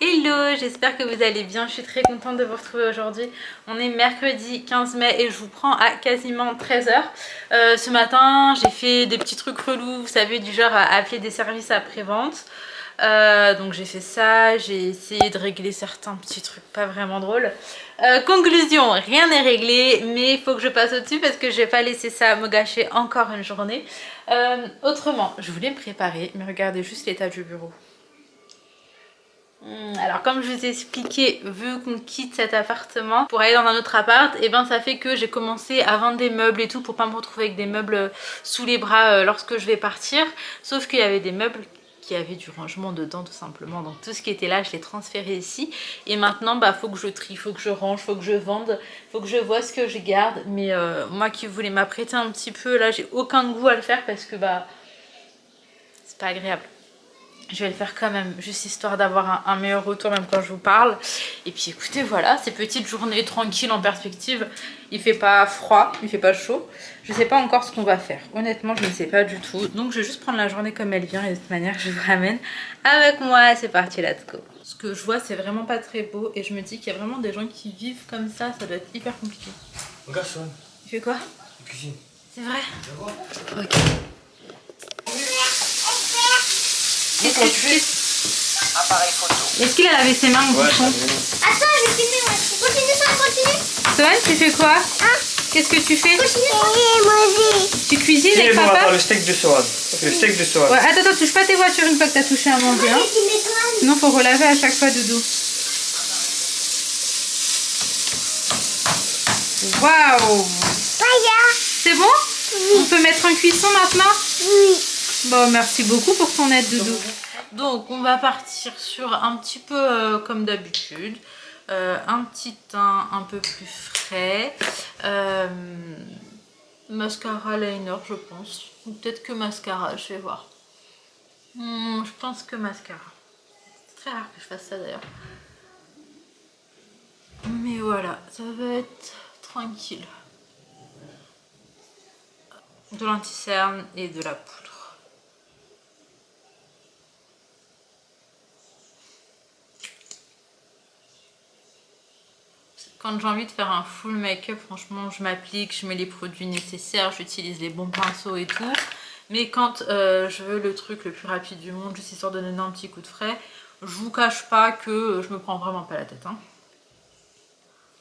Hello, j'espère que vous allez bien, je suis très contente de vous retrouver aujourd'hui. On est mercredi 15 mai et je vous prends à quasiment 13 h. Ce matin, j'ai fait des petits trucs relous, vous savez, du genre à appeler des services après-vente. Donc j'ai fait ça, j'ai essayé de régler certains petits trucs pas vraiment drôles. Conclusion, rien n'est réglé, mais il faut que je passe au-dessus parce que je vais pas laisser ça me gâcher encore une journée. Autrement, je voulais me préparer, mais regardez juste l'état du bureau. Alors comme je vous ai expliqué, vu qu'on quitte cet appartement pour aller dans un autre appart, et ben ça fait que j'ai commencé à vendre des meubles et tout pour pas me retrouver avec des meubles sous les bras lorsque je vais partir. Sauf qu'il y avait des meubles qui avaient du rangement dedans tout simplement, donc tout ce qui était là je l'ai transféré ici. Et maintenant bah faut que je trie, faut que je range, faut que je vende, faut que je vois ce que je garde. Mais moi qui voulais m'apprêter un petit peu, là j'ai aucun goût à le faire parce que bah c'est pas agréable. Je vais le faire quand même, juste histoire d'avoir un meilleur retour même quand je vous parle. Et puis écoutez, voilà, ces petites journées tranquilles en perspective. Il fait pas froid, il fait pas chaud. Je sais pas encore ce qu'on va faire. Honnêtement, je ne sais pas du tout. Donc je vais juste prendre la journée comme elle vient et de toute manière, je vous ramène avec moi. C'est parti, let's go. Ce que je vois, c'est vraiment pas très beau et je me dis qu'il y a vraiment des gens qui vivent comme ça doit être hyper compliqué. Regarde, Sean. Il fait quoi? Il cuisine. C'est vrai? Ok. Qu'est-ce que tu fais? Appareil photo. Est-ce qu'il a lavé ses mains, mon bouchon? Attends, je vais filmer moi. Continue ça, continue. Sohan, tu fais quoi? Hein? Qu'est-ce que tu fais? Manger. Tu cuisines C'est avec bon, papa? le steak de Sohan. Le steak de Sohan. Ouais, attends, touche pas tes voitures une fois que t'as touché à manger. Hein. Sinon, faut relaver à chaque fois, Doudou. Waouh! C'est bon? On peut mettre en cuisson maintenant? Oui. Bon, merci beaucoup pour ton aide, Doudou. Donc, on va partir sur un petit peu comme d'habitude. Un petit teint un peu plus frais. Mascara liner, je pense. Ou peut-être que mascara, je vais voir. Je pense que mascara. C'est très rare que je fasse ça d'ailleurs. Mais voilà, ça va être tranquille. De l'anti-cerne et de la poudre. Quand j'ai envie de faire un full make-up, franchement, je m'applique, je mets les produits nécessaires, j'utilise les bons pinceaux et tout. Mais quand je veux le truc le plus rapide du monde, juste histoire de donner un petit coup de frais, je vous cache pas que je me prends vraiment pas la tête. Hein.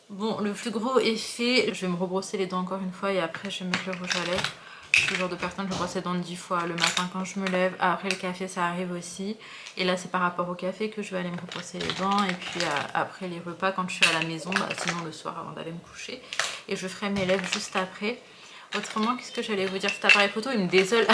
Bon, le plus gros est fait. Je vais me rebrosser les dents encore une fois et après je vais mettre le rouge à lèvres. Je suis le genre de personne, je brosse les dents 10 fois le matin quand je me lève. Après le café, ça arrive aussi. Et là, c'est par rapport au café que je vais aller me rebrosser les dents. Et puis après les repas, quand je suis à la maison, bah, sinon le soir avant d'aller me coucher. Et je ferai mes lèvres juste après. Autrement, qu'est-ce que j'allais vous dire? Cet appareil photo, il me désole.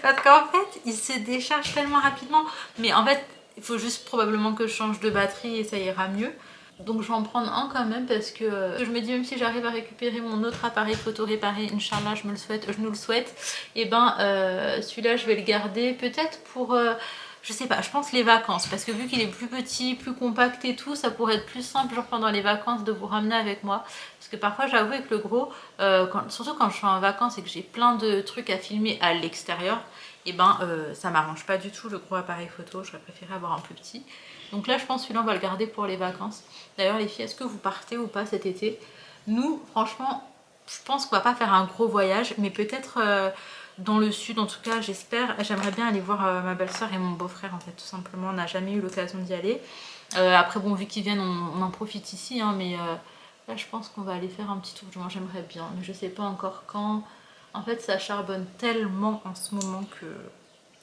Parce qu'en fait, il se décharge tellement rapidement. Mais en fait, il faut juste probablement que je change de batterie et ça ira mieux. Donc je vais en prendre un quand même parce que je me dis même si j'arrive à récupérer mon autre appareil photo réparé, Inch'Allah, je nous le souhaite, et ben celui-là je vais le garder peut-être pour, je sais pas, je pense les vacances, parce que vu qu'il est plus petit, plus compact et tout, ça pourrait être plus simple genre pendant les vacances de vous ramener avec moi. Parce que parfois j'avoue avec le gros, surtout quand je suis en vacances et que j'ai plein de trucs à filmer à l'extérieur, et ben ça m'arrange pas du tout le gros appareil photo, j'aurais préféré avoir un plus petit. Donc là je pense que celui-là on va le garder pour les vacances. D'ailleurs les filles, est-ce que vous partez ou pas cet été? Nous franchement je pense qu'on va pas faire un gros voyage, mais peut-être dans le sud en tout cas, j'espère. J'aimerais bien aller voir ma belle-sœur et mon beau-frère en fait, tout simplement. On n'a jamais eu l'occasion d'y aller. Après bon, vu qu'ils viennent on en profite ici hein, mais là je pense qu'on va aller faire un petit tour, du moins j'aimerais bien, mais je sais pas encore quand. En fait ça charbonne tellement en ce moment que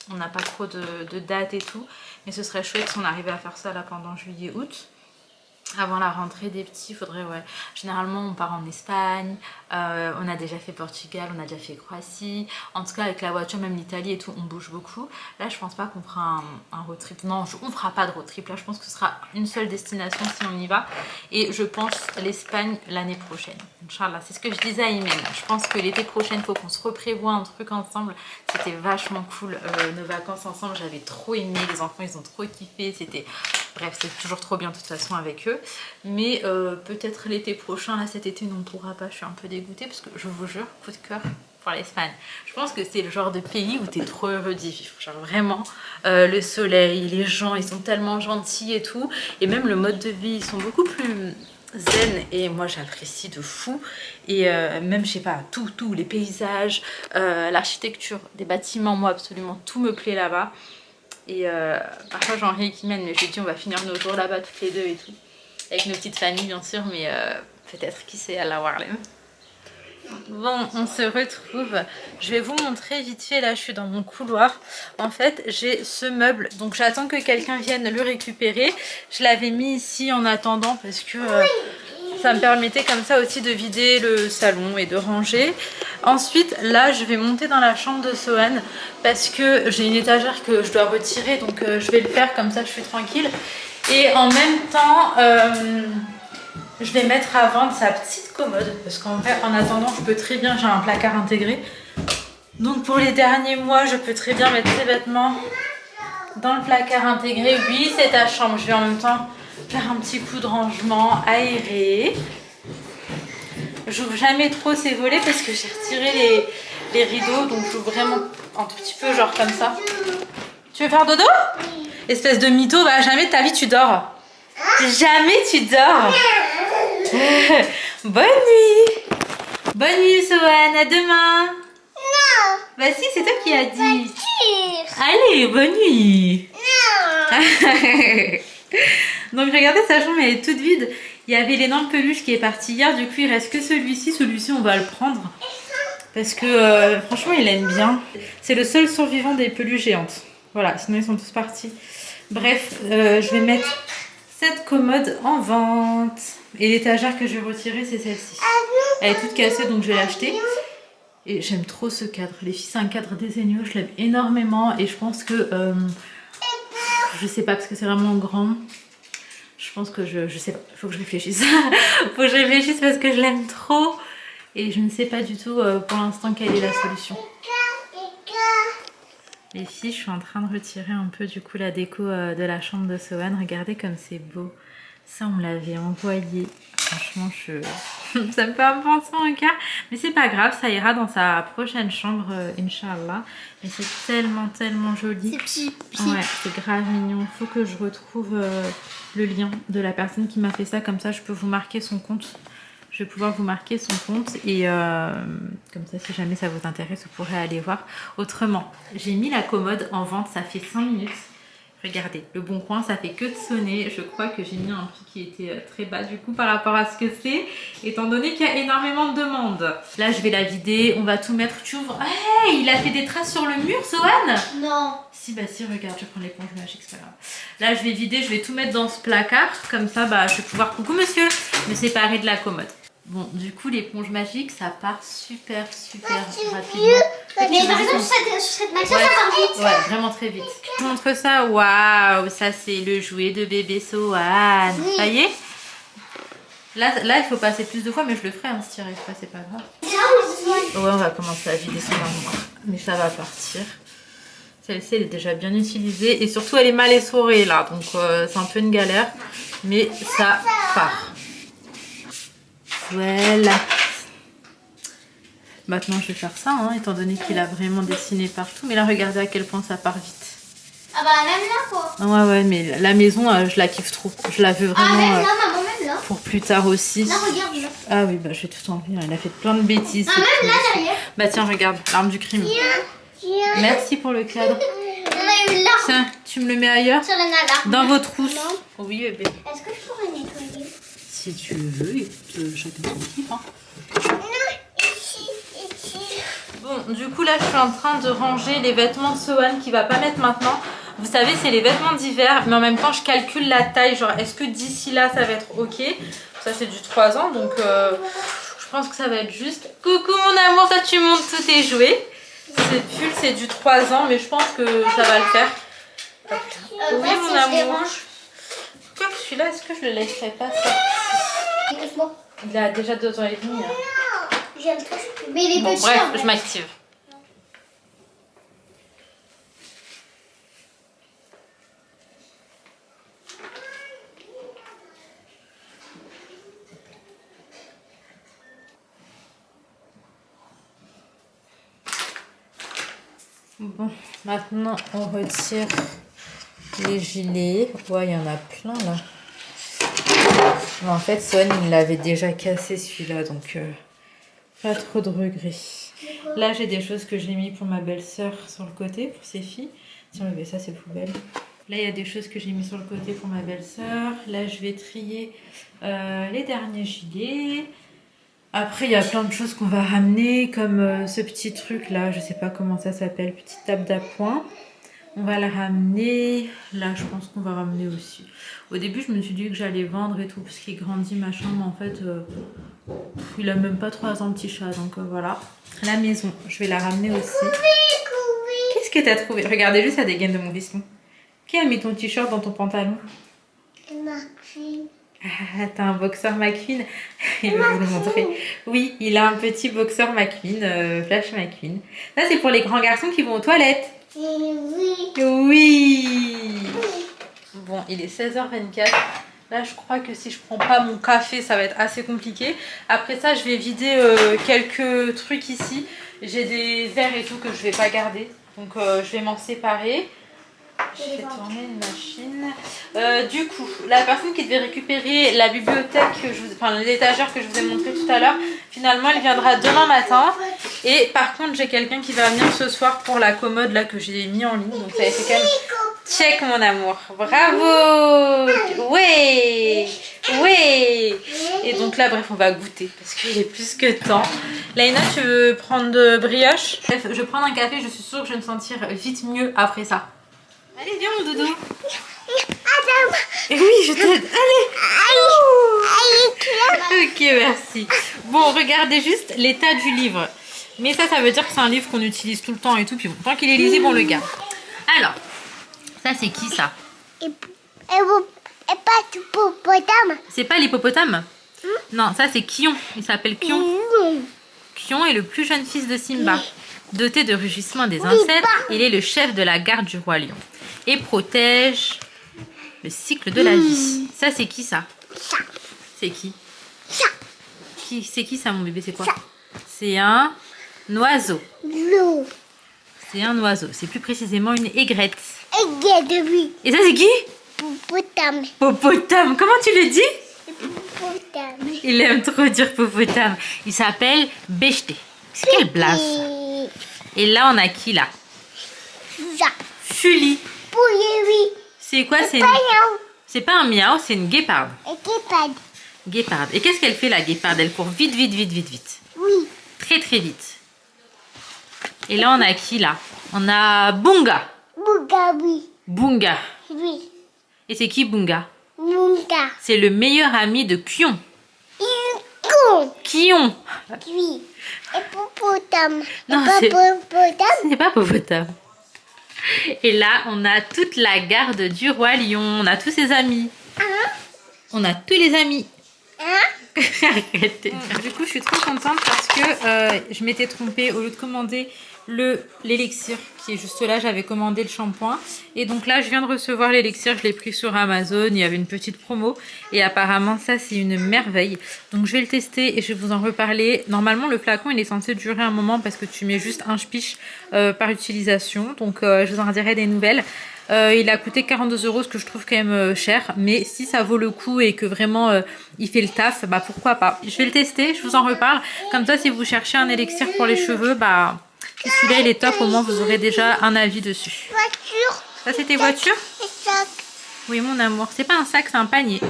on n'a pas trop de dates et tout, mais ce serait chouette si on arrivait à faire ça là pendant juillet-août. Avant la rentrée des petits, il faudrait, ouais. Généralement, on part en Espagne, on a déjà fait Portugal, on a déjà fait Croatie. En tout cas, avec la voiture, même l'Italie et tout, on bouge beaucoup. Là, je pense pas qu'on fera un road trip. Non, on fera pas de road trip. Là, je pense que ce sera une seule destination si on y va. Et je pense l'Espagne l'année prochaine. Inch'Allah, c'est ce que je disais à Imen. Je pense que l'été prochain, il faut qu'on se reprévoie un truc ensemble. C'était vachement cool, nos vacances ensemble. J'avais trop aimé. Les enfants, ils ont trop kiffé. C'était... Bref, c'est toujours trop bien de toute façon avec eux. Mais peut-être l'été prochain, là cet été, on ne pourra pas. Je suis un peu dégoûtée parce que je vous jure, coup de cœur, pour l'Espagne. Je pense que c'est le genre de pays où tu es trop heureux d'y vivre. Genre vraiment, le soleil, les gens, ils sont tellement gentils et tout. Et même le mode de vie, ils sont beaucoup plus zen. Et moi, j'apprécie de fou. Et même, je sais pas, tout, les paysages, l'architecture des bâtiments, moi, absolument tout me plaît là-bas. Et parfois, Jean-Henri qui mène, mais je lui dis, on va finir nos jours là-bas toutes les deux et tout. Avec nos petites familles, bien sûr, mais peut-être, qui sait, à la Warlem. Bon, on se retrouve. Je vais vous montrer vite fait. Là, je suis dans mon couloir. En fait, j'ai ce meuble. Donc, j'attends que quelqu'un vienne le récupérer. Je l'avais mis ici en attendant parce que ça me permettait comme ça aussi de vider le salon et de ranger. Ensuite, là, je vais monter dans la chambre de Sohan parce que j'ai une étagère que je dois retirer. Donc, je vais le faire comme ça, je suis tranquille. Et en même temps... je vais mettre à vendre sa petite commode parce qu'en vrai, en attendant, je peux très bien, j'ai un placard intégré. Donc pour les derniers mois, je peux très bien mettre ses vêtements dans le placard intégré. Oui, c'est ta chambre. Je vais en même temps faire un petit coup de rangement aéré. J'ouvre jamais trop ces volets parce que j'ai retiré les rideaux. Donc j'ouvre vraiment un tout petit peu, genre comme ça. Tu veux faire dodo? Espèce de mytho, bah jamais de ta vie tu dors. Jamais tu dors. Bonne nuit. Bonne nuit, Sohan. À demain. Non. Bah si, c'est toi qui as dit. Tire. Allez, bonne nuit. Non. Donc regardez, sa chambre elle est toute vide. Il y avait l'énorme peluche qui est parti hier. Du coup, il reste que celui-ci. Celui-ci, on va le prendre. Parce que franchement, il aime bien. C'est le seul survivant des peluches géantes. Voilà, sinon ils sont tous partis. Bref, je vais mettre cette commode en vente. Et l'étagère que je vais retirer, c'est celle-ci. Elle est toute cassée, donc je vais l'acheter. Et j'aime trop ce cadre. Les filles, c'est un cadre désaigné, je l'aime énormément. Et je pense que... je sais pas, parce que c'est vraiment grand. Je pense que je sais pas. Faut que je réfléchisse. Faut que je réfléchisse parce que je l'aime trop. Et je ne sais pas du tout pour l'instant quelle est la solution. Les filles, je suis en train de retirer un peu du coup la déco de la chambre de Sohan. Regardez comme c'est beau. Ça, on me l'avait envoyé. Franchement, ça me fait un pincement au cœur. Mais c'est pas grave, ça ira dans sa prochaine chambre, Inch'Allah. Mais c'est tellement, tellement joli. C'est petit. Ouais, c'est grave mignon. Il faut que je retrouve le lien de la personne qui m'a fait ça. Comme ça, je peux vous marquer son compte. Je vais pouvoir vous marquer son compte. Et comme ça, si jamais ça vous intéresse, vous pourrez aller voir. Autrement, j'ai mis la commode en vente. Ça fait 5 minutes. Regardez, le bon coin, ça fait que de sonner. Je crois que j'ai mis un prix qui était très bas du coup par rapport à ce que c'est, étant donné qu'il y a énormément de demandes. Là, je vais la vider, on va tout mettre. Tu ouvres. Hey, il a fait des traces sur le mur, Sohan? Non. Si, bah si, regarde, je prends l'éponge magique, c'est pas grave. Là, je vais vider, je vais tout mettre dans ce placard. Comme ça, bah, je vais pouvoir, coucou monsieur, me séparer de la commode. Bon, du coup, l'éponge magique, ça part super rapidement. Mais par exemple, cette matière, ça part vite. Ouais, vraiment très vite. Je vous montre ça. Waouh, ça c'est le jouet de bébé Sohan. Oui. Ça y est. Là, il faut passer plus de fois, mais je le ferai, hein, si tu n'y arrives pas, c'est pas grave. Ouais, on va commencer à vider son armoire. Mais ça va partir. Celle-ci, elle est déjà bien utilisée. Et surtout, elle est mal essorée, là. Donc, c'est un peu une galère. Mais ça part. Voilà. Maintenant, je vais faire ça, hein, étant donné qu'il a vraiment dessiné partout. Mais là, regardez à quel point ça part vite. Ah bah même là quoi. Ouais, mais la maison, je la kiffe trop. Je la veux Ah vraiment même là, maman, même là. pour plus tard aussi. Là, regarde là. Ah oui, bah je vais tout enlever. Il a fait plein de bêtises. Ah même là derrière. Bah tiens, regarde, l'arme du crime. Tiens. Merci pour le cadre. On a eu l'arme Tiens, tu me le mets ailleurs? sur la navarre. Dans vos trousses. Non. Oui, bébé. Est-ce que je pourrais nettoyer? Si tu veux, écoute, chacun son kiff. Hein. Non, ici. Bon, du coup, là, je suis en train de ranger les vêtements de Sohan qu'il va pas mettre maintenant. Vous savez, c'est les vêtements d'hiver, mais en même temps, je calcule la taille. Genre, est-ce que d'ici là, ça va être OK? Ça, c'est du 3 ans, donc je pense que ça va être juste. Coucou, mon amour, toi, tu montes tous tes jouets. Ce pull, c'est du 3 ans, mais je pense que ça va le faire. Oui, mon amour. Pourquoi que celui-là, est-ce que je le laisserai pas ça? Écoute-moi. Il a déjà 2 ans et demi. Hein. Non, j'aime trop. Mais il est Bon, petit. bref, en fait. je m'active. Bon, maintenant on retire les gilets. Ouais, il y en a plein là. Mais en fait, Son, il l'avait déjà cassé celui-là, donc pas trop de regrets. Là, j'ai des choses que j'ai mis pour ma belle-sœur sur le côté, pour ses filles. Tiens, mais ça, c'est poubelle. Là, il y a des choses que j'ai mis sur le côté pour ma belle-sœur. Là, je vais trier les derniers gilets. Après, il y a plein de choses qu'on va ramener, comme ce petit truc là, je sais pas comment ça s'appelle, petite table d'appoint. On va la ramener. Là, je pense qu'on va ramener aussi. Au début, je me suis dit que j'allais vendre et tout, parce qu'il grandit, machin, mais en fait, il a même pas 3 ans, le petit chat, donc voilà. La maison, je vais la ramener aussi. Qu'est-ce que t'as trouvé? Regardez juste la dégaine de mon veston. Qui a mis ton t-shirt dans ton pantalon? McQueen. Ah, t'as un boxer McQueen. Il va vous le montrer. Oui, il a un petit boxer McQueen, Flash McQueen. Ça, c'est pour les grands garçons qui vont aux toilettes. Oui. Oui. Bon, il est 16h24. Là, je crois que si je prends pas mon café, ça va être assez compliqué. Après ça, je vais vider quelques trucs ici. J'ai des verres et tout que je vais pas garder. Donc, je vais m'en séparer. Je vais tourner une machine. Du coup, la personne qui devait récupérer la bibliothèque, enfin l'étagère que je vous ai montré tout à l'heure, finalement elle viendra demain matin. Et par contre, j'ai quelqu'un qui va venir ce soir pour la commode là que j'ai mis en ligne. Donc ça a été quand même check, mon amour. Bravo. Ouais. Ouais. Et donc là, bref, on va goûter parce qu'il est plus que temps. Laïna, tu veux prendre de brioche? Bref, je vais prendre un café, je suis sûre que je vais me sentir vite mieux après ça. Allez, viens mon doudou. Adam. Et oui, je t'aide. Allez. Ok, merci. Bon, regardez juste l'état du livre. Mais ça veut dire que c'est un livre qu'on utilise tout le temps et tout. Puis bon, tant qu'il est lisible, on le garde. Alors, ça c'est qui ça? Et pas tout hippopotame. C'est pas l'hippopotame? Non, ça c'est Kion. Il s'appelle Kion. Kion est le plus jeune fils de Simba. Doté de rugissements des ancêtres, il est le chef de la garde du roi lion et protège le cycle de la vie. Ça, c'est qui ça? Ça. C'est qui? Ça. C'est qui ça, mon bébé? C'est quoi? C'est un oiseau. L'eau. C'est un oiseau. C'est plus précisément une aigrette. Oui. Et ça, c'est qui? Hippopotame. Popotame. Comment tu le dis? Hippopotame. Il aime trop dire popotame. Il s'appelle Bechté. C'est quelle blague ça? Et là, on a qui là? Ça. Fuli. Oui. C'est quoi? C'est pas un miaou, c'est une guéparde. Guéparde. Et qu'est-ce qu'elle fait la guéparde? Elle court vite. Oui. Très vite. Et là, on a qui là? On a Bunga. Oui. Bunga. Oui. Et c'est qui Bunga? Munga. C'est le meilleur ami de Kion. Con. Kion. Oui. Hippopotame. Non, Hippopotame. c'est pas Popotame. Et là, on a toute la garde du roi lion. On a tous ses amis. On a tous les amis. Arrêtez. Du coup, je suis trop contente parce que je m'étais trompée. Au lieu de commander l'élixir qui est juste là, j'avais commandé le shampoing. Et donc là, je viens de recevoir l'élixir. Je l'ai pris sur Amazon. Il y avait une petite promo. Et apparemment, ça, c'est une merveille. Donc, je vais le tester et je vais vous en reparler. Normalement, le flacon, il est censé durer un moment parce que tu mets juste un spich par utilisation. Donc, je vous en dirai des nouvelles. Il a coûté 42 €, ce que je trouve quand même cher. Mais si ça vaut le coup et que vraiment il fait le taf, bah pourquoi pas. Je vais le tester, je vous en reparle. Comme ça, si vous cherchez un élixir pour les cheveux, bah celui-là il est top. Au moins vous aurez déjà un avis dessus. Voiture. Ça c'est tes voitures? Sac. Oui mon amour. C'est pas un sac, c'est un panier.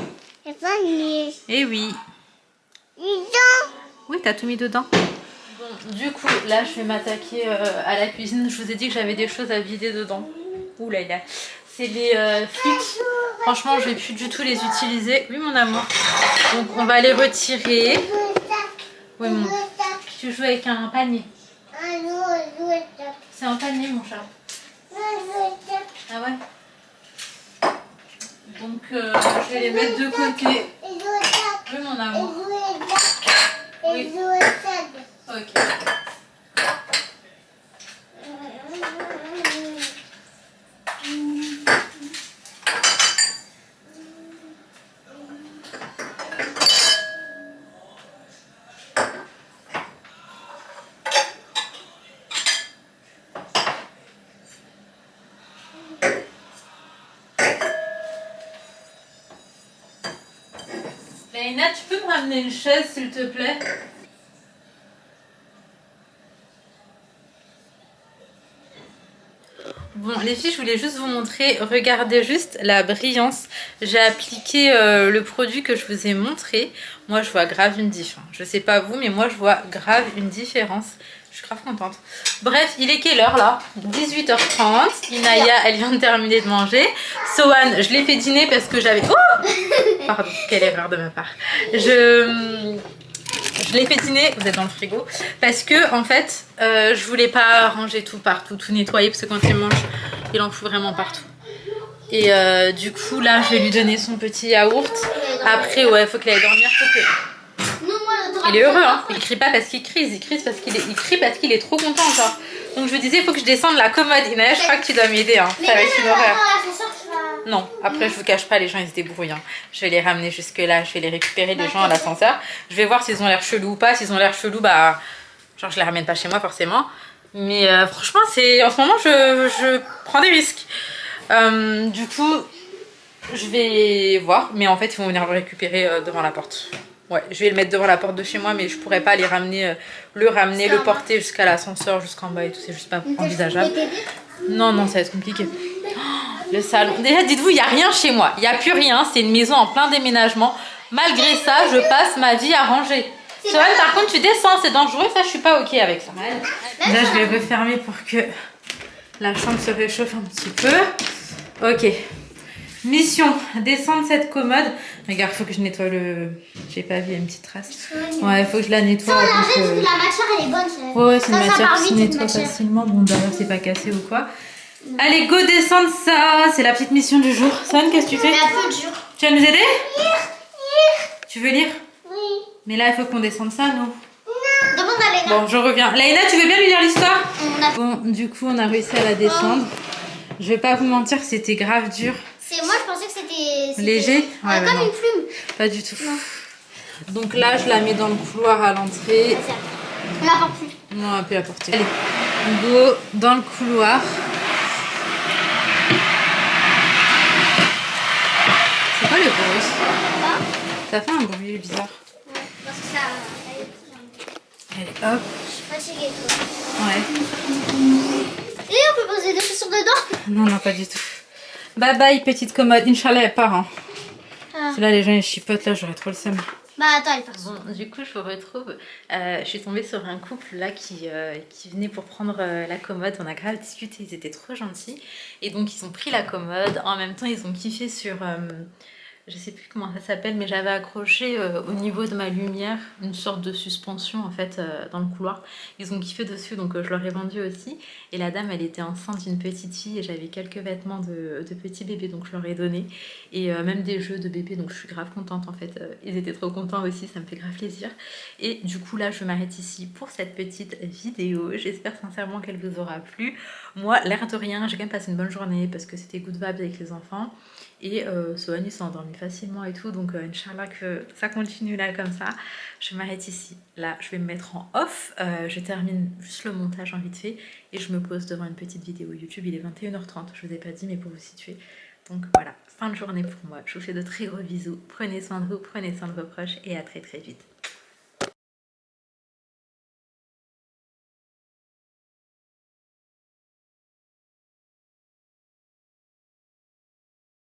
C'est pas une. Eh oui. Disons. Oui, t'as tout mis dedans. Bon, du coup, là je vais m'attaquer à la cuisine. Je vous ai dit que j'avais des choses à vider dedans. Ouh là là. C'est les flûtes. Franchement, je vais plus du tout les utiliser. Oui, mon amour. Donc, on va les retirer. Oui, mon. Tu joues avec un panier. C'est un panier, mon chat. Ah ouais. Donc, je vais les mettre de côté. Oui, mon amour. Oui. Ok. Laïna, tu peux me ramener une chaise s'il te plaît? Bon, les filles, je voulais juste vous montrer, regardez juste la brillance. J'ai appliqué le produit que je vous ai montré. Moi, je vois grave une diff. Je sais pas vous, mais moi, je vois grave une différence. Je suis grave contente. Bref, il est quelle heure là? 18h30. Inaya, elle vient de terminer de manger. Sohan, je l'ai fait dîner parce que j'avais... Oh, pardon, quelle erreur de ma part. Je l'ai fait dîner, vous êtes dans le frigo, parce que en fait, je voulais pas ranger tout partout, tout nettoyer, parce que quand il mange, il en fout vraiment partout. Et du coup, là, je vais lui donner son petit yaourt. Après, ouais, faut qu'il aille dormir. Il est heureux, hein. Il crie pas parce qu'il crie, il crie parce qu'il est trop content, genre. Donc je me disais, il faut que je descende la commode. Inaya, je crois que tu dois m'aider, hein. Ça va être une horreur. Non, après je vous cache pas, les gens ils se débrouillent. Hein. Je vais les ramener jusque là, je vais les récupérer les gens à l'ascenseur. Je vais voir s'ils ont l'air chelous ou pas. S'ils ont l'air chelous, bah genre je les ramène pas chez moi forcément. Mais franchement, c'est en ce moment je prends des risques. Du coup, je vais voir. Mais en fait, ils vont venir le récupérer devant la porte. Ouais, je vais le mettre devant la porte de chez moi, mais je pourrais pas les ramener, le porter jusqu'à l'ascenseur, jusqu'en bas et tout. C'est juste pas envisageable. Non, non, ça va être compliqué. Le salon. Déjà, dites-vous, il n'y a rien chez moi. Il n'y a plus rien. C'est une maison en plein déménagement. Malgré ça, je passe ma vie à ranger. Sohan, par contre, tu descends. C'est dangereux. Ça, je suis pas OK avec ça. Là, je vais refermer pour que la chambre se réchauffe un petit peu. OK. Mission, descendre cette commode. Regarde, il faut que je nettoie le... J'ai pas vu, il y a une petite trace. Ouais, il faut que je la nettoie. Ça, on arrête, la matière, elle est bonne. Ouais, c'est une matière qui se nettoie facilement. Bon, d'ailleurs, c'est pas cassé ou quoi. Allez, go descendre ça. C'est la petite mission du jour. Sohan, qu'est-ce que tu fais? C'est un peu dur. Tu vas nous aider? Lire. Tu veux lire? Oui. Mais là, il faut qu'on descende ça, nous. Non. Demande à Léna. Bon, je reviens. Laïna, tu veux bien lui lire l'histoire? Bon, du coup, on a réussi à la descendre. Je vais pas vous mentir, c'était grave dur. Moi, je pensais que c'était... Léger? Ouais, comme une plume. Pas du tout. Non. Donc là, je la mets dans le couloir à l'entrée. On la porte plus. Non, on peut la porter. Allez, go dans le couloir. C'est quoi le bruit? Ça fait un bruit bizarre. Ouais, parce que ça... Allez, hop. Je suis fatiguée, toi. Ouais. Et on peut poser des chaussures dedans? Non, non, pas du tout. Bye bye, petite commode. Inch'Allah, elle part. Hein. Ah. Là, les gens ils chipotent, là, j'aurais trop le seum. Bah attends, elle passe. Bon, du coup, je vous retrouve. Je suis tombée sur un couple là qui venait pour prendre la commode. On a grave discuté, ils étaient trop gentils. Et donc, ils ont pris la commode. En même temps, ils ont kiffé sur... je sais plus comment ça s'appelle, mais j'avais accroché au niveau de ma lumière une sorte de suspension en fait dans le couloir. Ils ont kiffé dessus, donc je leur ai vendu aussi. Et la dame, elle était enceinte d'une petite fille et j'avais quelques vêtements de petit bébé, donc je leur ai donné. Et même des jeux de bébé, donc je suis grave contente en fait. Ils étaient trop contents aussi, ça me fait grave plaisir. Et du coup là, je m'arrête ici pour cette petite vidéo. J'espère sincèrement qu'elle vous aura plu. Moi, l'air de rien, j'ai quand même passé une bonne journée parce que c'était good vibes avec les enfants. Et Sohan il s'est endormi facilement et tout, donc Inch'Allah que ça continue là comme ça. Je m'arrête ici. Là, je vais me mettre en off. Je termine juste le montage en vite fait et je me pose devant une petite vidéo YouTube. Il est 21h30, je vous ai pas dit, mais pour vous situer. Donc voilà, fin de journée pour moi. Je vous fais de très gros bisous. Prenez soin de vous, prenez soin de vos proches et à très très vite.